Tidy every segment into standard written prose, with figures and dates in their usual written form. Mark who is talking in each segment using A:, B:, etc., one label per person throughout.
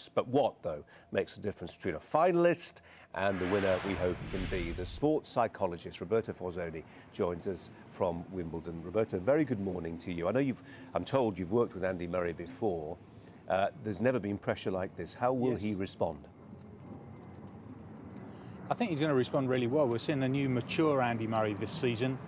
A: But what, though, makes the difference between a finalist and the winner we hope can be? The sports psychologist, Roberto Forzoni, joins us from Wimbledon. Roberto, very good morning to you. I know I'm told you've worked with Andy Murray before. There's never been pressure like this. How will he respond?
B: I think he's going to respond really well. We're seeing a new, mature Andy Murray this season,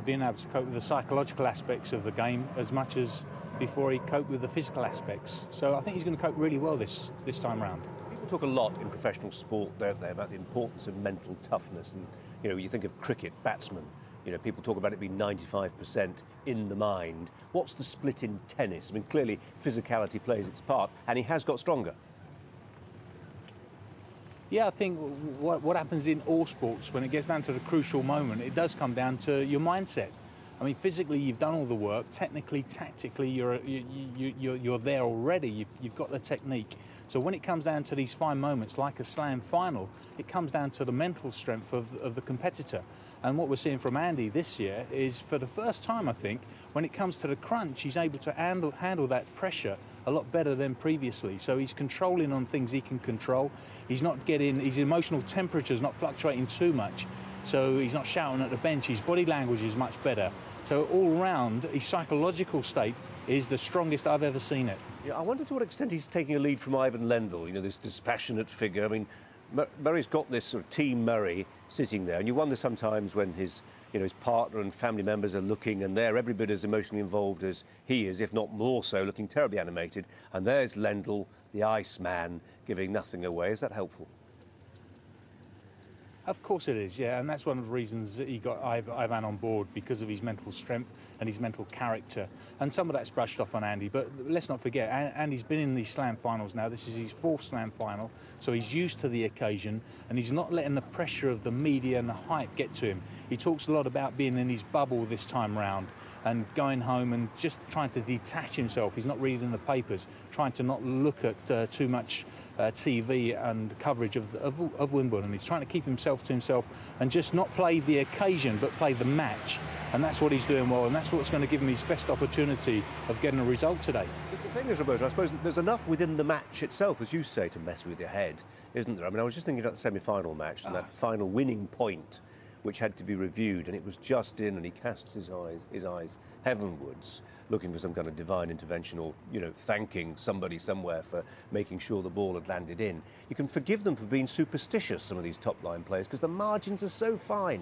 B: being able to cope with the psychological aspects of the game as much as before he coped with the physical aspects. So I think he's going to cope really well this time round.
A: People talk a lot in professional sport, don't they, about the importance of mental toughness. And, you know, you think of cricket, batsmen, you know, people talk about it being 95% in the mind. What's the split in tennis? I mean, clearly physicality plays its part, and he has got stronger.
B: Yeah, I think what happens in all sports, when it gets down to the crucial moment, it does come down to your mindset. I mean, physically, you've done all the work. Technically, tactically, you're there already. You've got the technique. So when it comes down to these fine moments, like a slam final, it comes down to the mental strength of the competitor. And what we're seeing from Andy this year is, for the first time, I think, when it comes to the crunch, he's able to handle that pressure a lot better than previously. So he's controlling on things he can control. He's not getting, his emotional temperature's not fluctuating too much. So he's not shouting at the bench. His body language is much better. So all round, his psychological state is the strongest I've ever seen it.
A: Yeah, I wonder to what extent he's taking a lead from Ivan Lendl, you know, this dispassionate figure. I mean, Murray's got this sort of Team Murray sitting there, and you wonder sometimes when his partner and family members are looking, and they're every bit as emotionally involved as he is, if not more so, looking terribly animated. And there's Lendl, the Iceman, giving nothing away. Is that helpful?
B: Of course it is, yeah, and that's one of the reasons that he got Ivan on board, because of his mental strength and his mental character. And some of that's brushed off on Andy, but let's not forget, Andy's been in these slam finals now. This is his 4th slam final, so he's used to the occasion, and he's not letting the pressure of the media and the hype get to him. He talks a lot about being in his bubble this time round and going home and just trying to detach himself. He's not reading the papers, trying to not look at too much TV and coverage of Wimbledon. He's trying to keep himself to himself and just not play the occasion, but play the match. And that's what he's doing well, and that's what's going to give him his best opportunity of getting a result today.
A: The thing is, Roberto, I suppose that there's enough within the match itself, as you say, to mess with your head, isn't there? I mean, I was just thinking about the semi-final match and that final winning point, which had to be reviewed, and it was just in, and he casts his eyes heavenwards, looking for some kind of divine intervention, or, you know, thanking somebody somewhere for making sure the ball had landed in. You can forgive them for being superstitious, some of these top-line players, because the margins are so fine.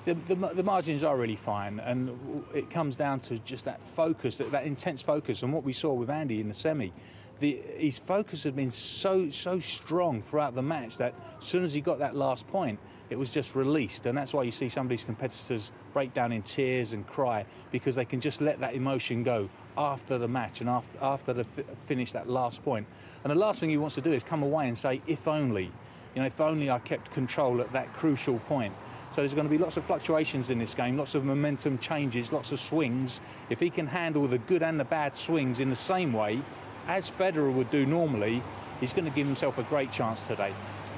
B: The margins are really fine, and it comes down to just that focus, that intense focus. And what we saw with Andy in the semi, his focus had been so strong throughout the match that as soon as he got that last point, it was just released. And that's why you see some of these competitors break down in tears and cry, because they can just let that emotion go after the match and after they finish that last point. And the last thing he wants to do is come away and say, if only, you know, if only I kept control at that crucial point. So there's going to be lots of fluctuations in this game, lots of momentum changes, lots of swings. If he can handle the good and the bad swings in the same way as Federer would do normally, he's going to give himself a great chance today.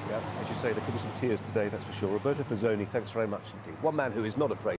A: Yeah, as you say, there could be some tears today, that's for sure. Roberto Forzoni, thanks very much indeed. One man who is not afraid